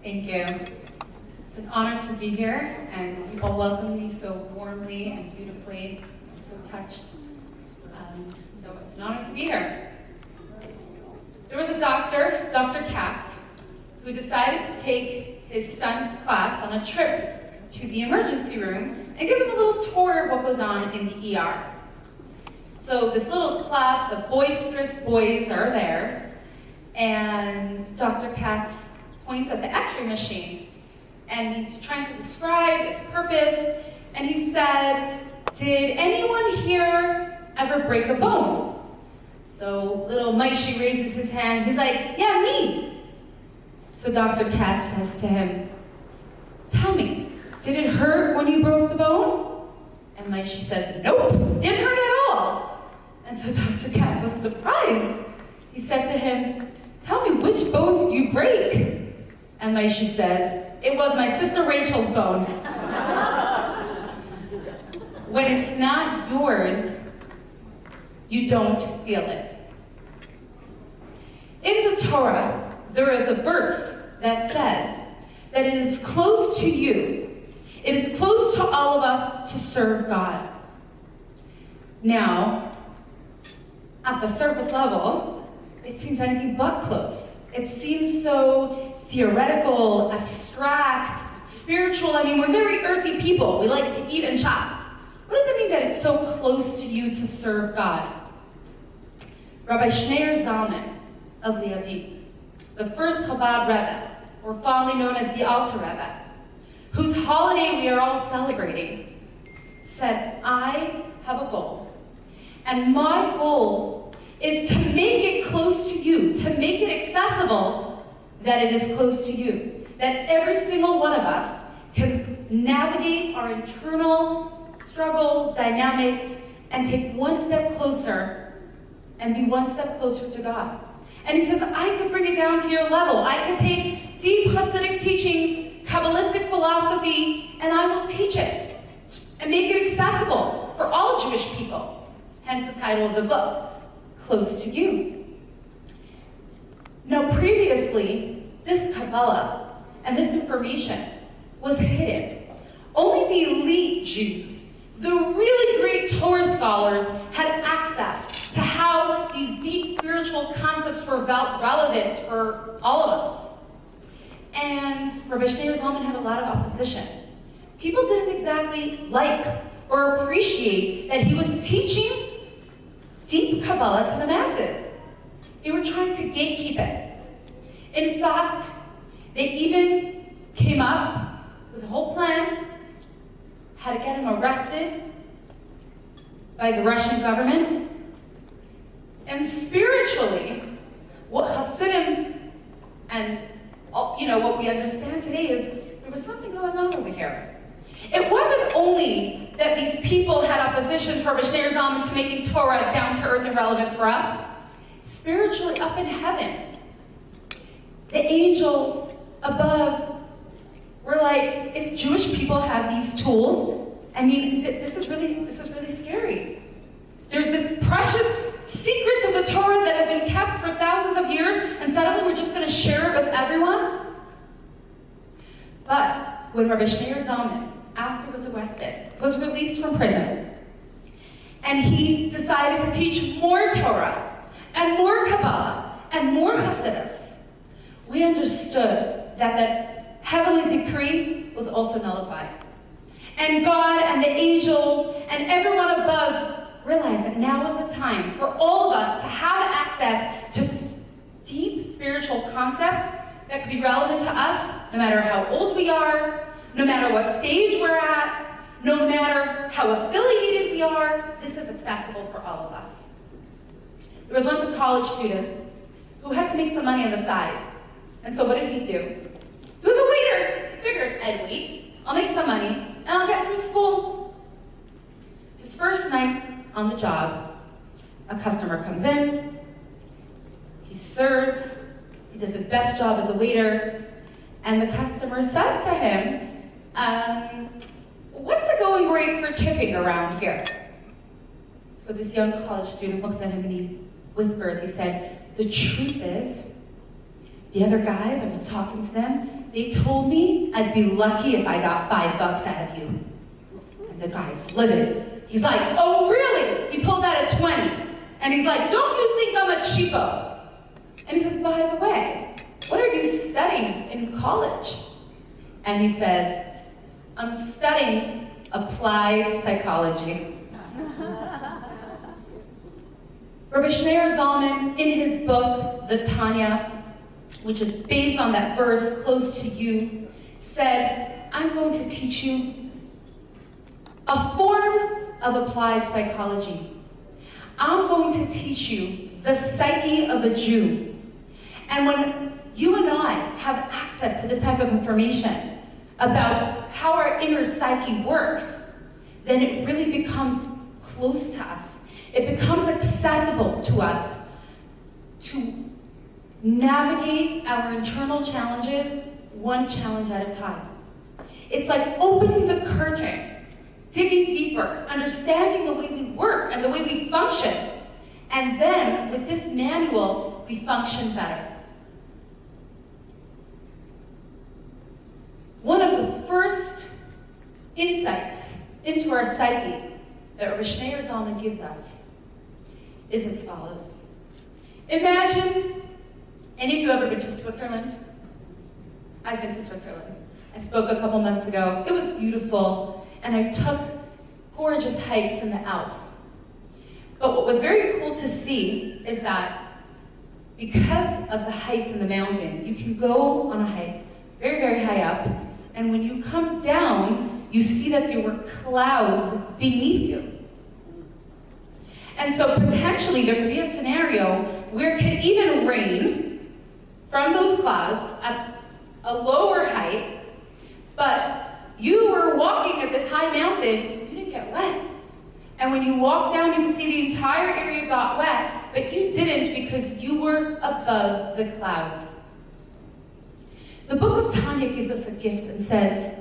Thank you. It's an honor to be here, and you all welcomed me so warmly and beautifully. I'm so touched. So it's an honor to be here. There was a doctor, Dr. Katz, who decided to take his son's class on a trip to the emergency room and give him a little tour of what goes on in the ER. So this little class of boisterous boys are there, and Dr. Katz points at the x-ray machine, and he's trying to describe its purpose, and he said, "Did anyone here ever break a bone?" So little Maishi raises his hand. He's like, "Yeah, me." So Dr. Katz says to him, "Tell me, did it hurt when you broke the bone?" And Maishi says, "Nope, didn't hurt at all." And so Dr. Katz was surprised. He said to him, "Tell me, which bone did you break?" And Maishi says, "It was my sister Rachel's bone." When it's not yours, you don't feel it. In the Torah, there is a verse that says that it is close to you. It is close to all of us to serve God. Now, at the surface level, it seems anything but close. It seems so theoretical, abstract, spiritual. I mean, we're very earthy people. We like to eat and shop. What does it mean that it's so close to you to serve God? Rabbi Schneur Zalman of Liadi, the first Chabad Rebbe, or fondly known as the Alter Rebbe, whose holiday we are all celebrating, said, "I have a goal. And my goal is to make it close to you, to make it accessible that it is close to you. That every single one of us can navigate our internal struggles, dynamics, and take one step closer and be one step closer to God." And he says, I could bring it down to your level. I could take deep Hasidic teachings, Kabbalistic philosophy, and I will teach it and make it accessible for all Jewish people. Hence the title of the book, Close to You. Now previously, this Kabbalah and this information was hidden. Only the elite Jews, the really great Torah scholars, had access to how these deep spiritual concepts were relevant for all of us. And Rabbi Schneur Zalman had a lot of opposition. People didn't exactly like or appreciate that he was teaching deep Kabbalah to the masses. They were trying to gatekeep it. In fact, they even came up with a whole plan how to get him arrested by the Russian government. And spiritually, what Hasidim and what we understand today is there was something going on over here. It wasn't only that these people had opposition for Rabbi Schneur Zalman to making Torah down to earth and relevant for us. Spiritually, up in heaven, the angels above were like, if Jewish people have these tools, I mean, this is really scary. There's this precious secrets of the Torah that have been kept for thousands of years, and suddenly we're just going to share it with everyone. But when Rabbi Schneur Zalman, after he was arrested, was released from prison, and he decided to teach more Torah, and more Kabbalah, and more Hasidus, we understood that the heavenly decree was also nullified. And God and the angels and everyone above realized that now was the time for all of us to have access to deep spiritual concepts that could be relevant to us, no matter how old we are, no matter what stage we're at, no matter how affiliated we are. This is accessible for all of us. There was once a college student who had to make some money on the side. And so what did he do? He was a waiter. He figured, I'd wait, I'll make some money, and I'll get through school. His first night on the job, a customer comes in, he serves, he does his best job as a waiter, and the customer says to him, what's the going rate for tipping around here? So this young college student looks at him and he whispers, he said, the truth is, The other guys, I was talking to them, they told me I'd be lucky if I got $5 out of you. And the guy's livid. He's like, oh really? He pulls out a 20. And he's like, don't you think I'm a cheapo? And he says, by the way, what are you studying in college? And he says, I'm studying applied psychology. Rabbi Shneur Zalman, in his book, The Tanya, which is based on that verse, close to you, said, I'm going to teach you a form of applied psychology. I'm going to teach you the psyche of a Jew. And when you and I have access to this type of information about how our inner psyche works, then it really becomes close to us. It becomes accessible to us to navigate our internal challenges one challenge at a time. It's like opening the curtain, digging deeper, understanding the way we work and the way we function. And then, with this manual, we function better. One of the first insights into our psyche that Rabbi Shneur Zalman gives us is as follows. Imagine, any of you ever been to Switzerland? I've been to Switzerland. I spoke a couple months ago. It was beautiful, and I took gorgeous hikes in the Alps. But what was very cool to see is that because of the heights in the mountain, you can go on a hike very, very high up, and when you come down, you see that there were clouds beneath you. And so potentially there could be a scenario where it could even rain from those clouds at a lower height, but you were walking at this high mountain, you didn't get wet. And when you walked down, you could see the entire area got wet, but you didn't because you were above the clouds. The book of Tanya gives us a gift and says,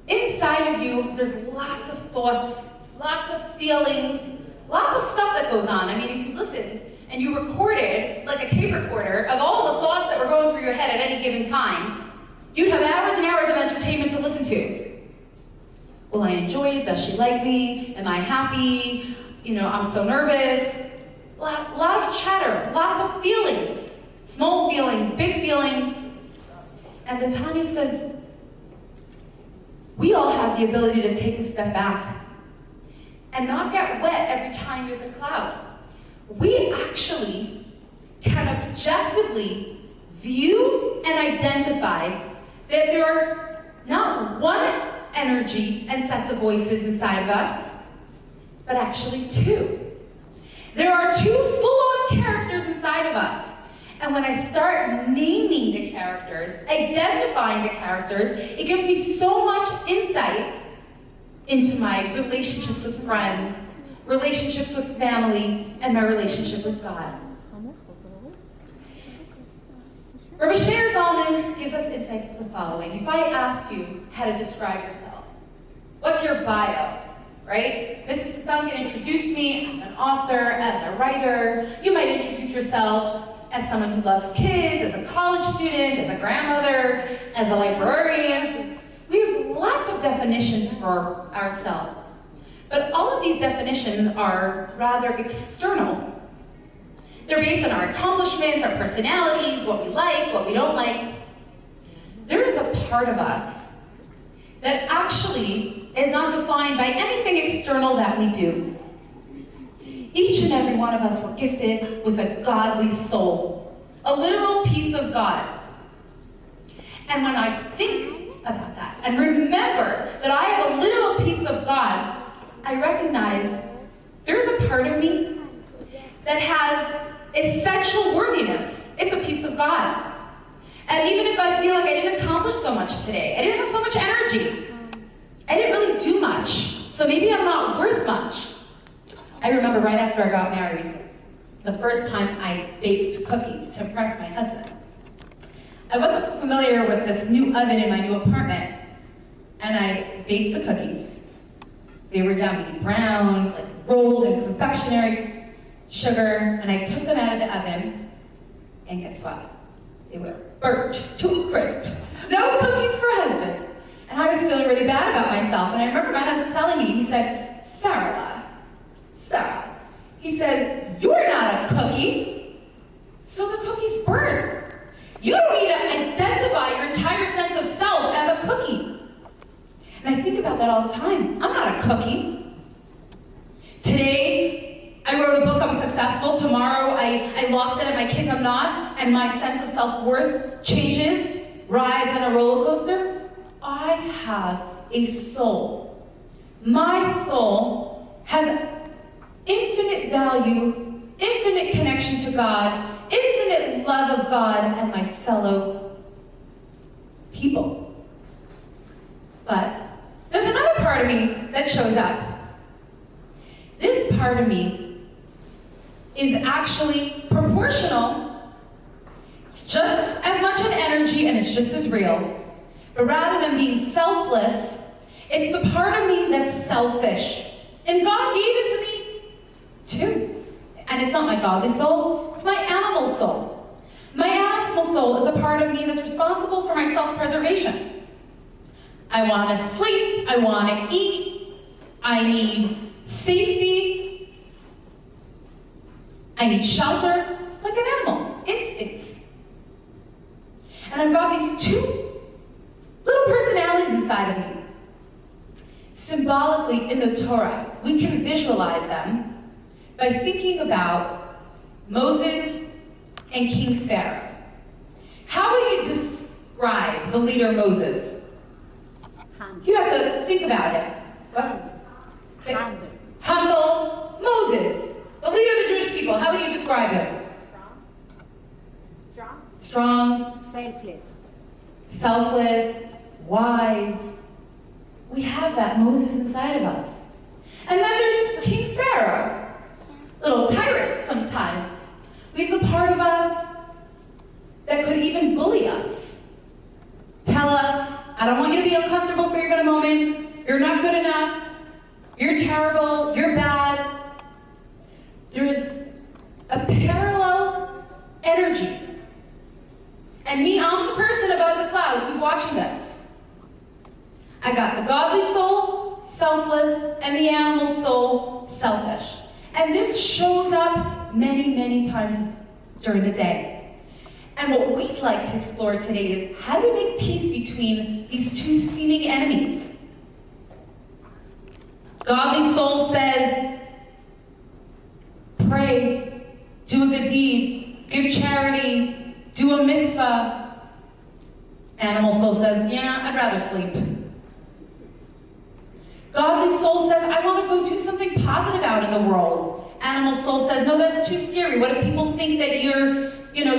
inside of you, there's lots of thoughts, lots of feelings, lots of stuff that goes on. I mean, if you listened and you recorded, like a tape recorder, of all the thoughts that were going through your head at any given time, you'd have hours and hours of entertainment to listen to. Will I enjoy it? Does she like me? Am I happy? You know, I'm so nervous. A lot of chatter, lots of feelings. Small feelings, big feelings. And the Tanya says, we all have the ability to take a step back and not get wet every time there's a cloud. We actually can objectively view and identify that there are not one energy and sets of voices inside of us, but actually two. There are two full-on characters inside of us. And when I start naming the characters, identifying the characters, it gives me so much insight into my relationships with friends, relationships with family, and my relationship with God. Rabbi Shneur Zalman gives us insight into the following. If I asked you how to describe yourself, what's your bio, right? Mrs. Hassan can introduce me as an author, as a writer. You might introduce yourself as someone who loves kids, as a college student, as a grandmother, as a librarian. We have lots of definitions for ourselves. But all of these definitions are rather external. They're based on our accomplishments, our personalities, what we like, what we don't like. There is a part of us that actually is not defined by anything external that we do. Each and every one of us were gifted with a godly soul, a literal piece of God. And when I think about that and remember that I have a literal piece of God, I recognize there's a part of me that has essential worthiness. It's a piece of God. And even if I feel like I didn't accomplish so much today, I didn't have so much energy, I didn't really do much, so maybe I'm not worth much. I remember right after I got married, the first time I baked cookies to impress my husband. I wasn't so familiar with this new oven in my new apartment, and I baked the cookies. They were yummy, brown, like rolled in confectionery sugar, and I took them out of the oven, and guess what? They were burnt to a crisp. No cookies for husband. And I was feeling really bad about myself. And I remember my husband telling me, he said, Sarah, he said, you're not a cookie, so the cookie's burnt. You don't need to identify your entire sense of self as a cookie. And I think about that all the time. I'm not a cookie. Today, I wrote a book, I'm successful. Tomorrow, I lost it and my kids, I'm not. And my sense of self-worth changes, rides on a roller coaster. I have a soul. My soul has infinite value, infinite connection to God, infinite love of God and my fellow people. But there's another part of me that shows up. This part of me is actually proportional. It's just as much an energy and it's just as real. But rather than being selfless, it's the part of me that's selfish. And God gave it to me too. And it's not my godly soul, it's my animal soul. My animal soul is a part of me that's responsible for my self-preservation. I want to sleep, I want to eat, I need safety, I need shelter, like an animal, instincts. And I've got these two little personalities inside of me. Symbolically in the Torah, we can visualize them by thinking about Moses and King Pharaoh. How would you describe the leader Moses? You have to think about it. What? Humble Moses, the leader of the Jewish people. How would you describe him? Strong. Selfless. Wise. We have that Moses inside of us. And then there's King Pharaoh. Little tyrant sometimes. We have the part of us that could even bully us. Tell us, I don't want you to be uncomfortable for even a moment. You're not good enough. You're terrible. You're bad. There's a parallel energy. And me, I'm the person above the clouds who's watching this. I got the godly soul, selfless, and the animal soul, selfish. And this shows up many, many times during the day. And what we'd like to explore today is how do we make peace between these two seeming enemies? Godly soul says, pray, do a good deed, give charity, do a mitzvah. Animal soul says, yeah, I'd rather sleep. Godly soul says, I want to go do something positive out in the world. Animal soul says, no, that's too scary. What if people think that you're,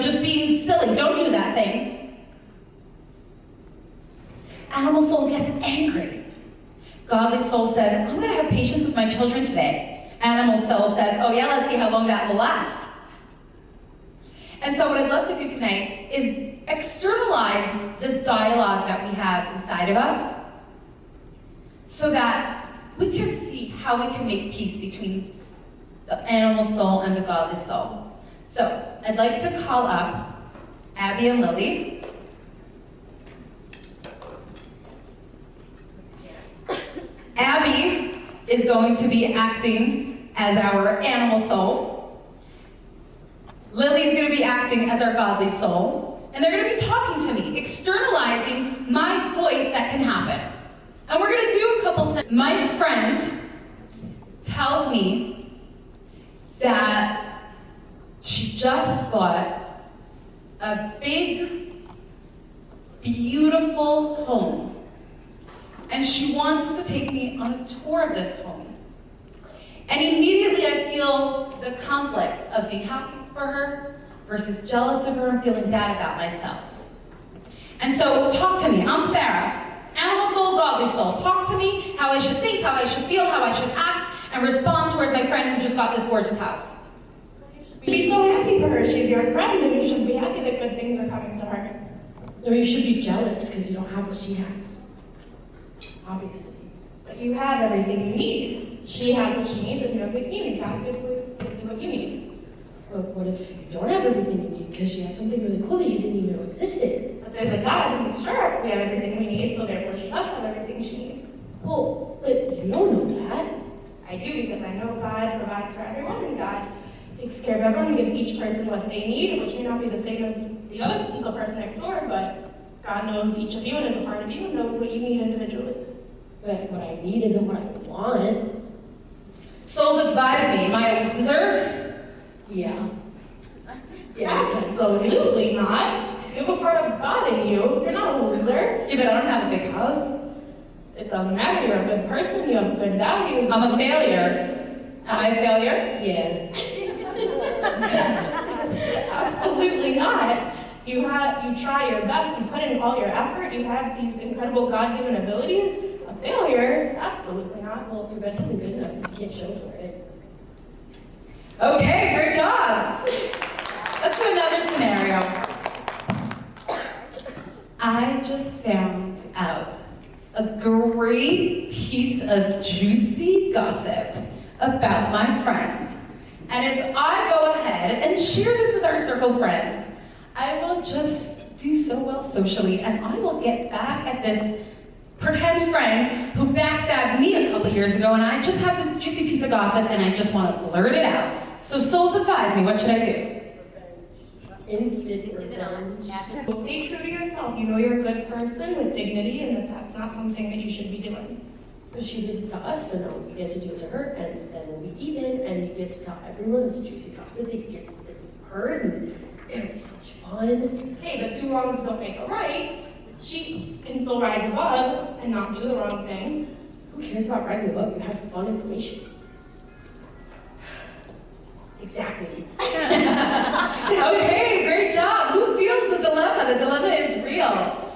just being silly? Don't do that thing. Animal soul gets angry. Godly soul says, I'm going to have patience with my children today. Animal soul says, oh yeah, let's see how long that will last. And so what I'd love to do tonight is externalize this dialogue that we have inside of us so that we can see how we can make peace between the animal soul and the godly soul. So I'd like to call up Abby and Lily. Abby is going to be acting as our animal soul. Lily's going to be acting as our godly soul. And they're going to be talking to me, externalizing my voice that can happen. And we're going to do a couple things. My friend tells me that she just bought a big, beautiful home. And she wants to take me on a tour of this home. And immediately I feel the conflict of being happy for her versus jealous of her and feeling bad about myself. And so talk to me. I'm Sarah. Animal soul, godly soul. Talk to me how I should think, how I should feel, how I should act, and respond towards my friend who just got this gorgeous house. You should be so happy for her. She's your friend, and you should be happy that good things are coming to her. Or you should be jealous because you don't have what she has. Obviously. But you have everything you need. She has what she needs, and you have what you need. God gives you what you need. But what if you don't have everything you need because she has something really cool that you didn't even know existed? But there's a God who's sure we have everything we need, so therefore she must have everything she needs. Well, but you don't know that. I do because I know God provides for everyone, and God takes care of everyone and gives each person what they need, which may not be the same as the other person next door, but God knows each of you and is a part of you and knows what you need individually. But what I need isn't what I want. Souls advise me, am I a loser? Yeah. Absolutely not. You have a part of God in you. You're not a loser. Yeah, but I don't have a big house. It doesn't matter. You're a good person. You have good values. I'm a failure. Am I a failure? Yeah. Absolutely not. You try your best. You put in all your effort. You have these incredible God-given abilities. A failure? Absolutely not. Well, if your best isn't good enough, you can't show for it. Okay, great job. Let's do another scenario. I just found out a great piece of juicy gossip about my friend. And if I go ahead and share this with our circle of friends, I will just do so well socially, and I will get back at this pretend friend who backstabbed me a couple years ago, and I just have this juicy piece of gossip, and I just want to blurt it out. So souls advise me, what should I do? Instant revenge. Stay true to yourself. You know you're a good person with dignity, and that's not something that you should be doing. But she did it to us, so now we get to do it to her, and then we'll be even, and you get to tell everyone this juicy gossip that you heard, and it was such fun. Hey, but two wrongs don't make a right. She can still rise above and not do the wrong thing. Who cares about rising above? You have fun information. Exactly. Okay, great job. Who feels the dilemma? The dilemma is real.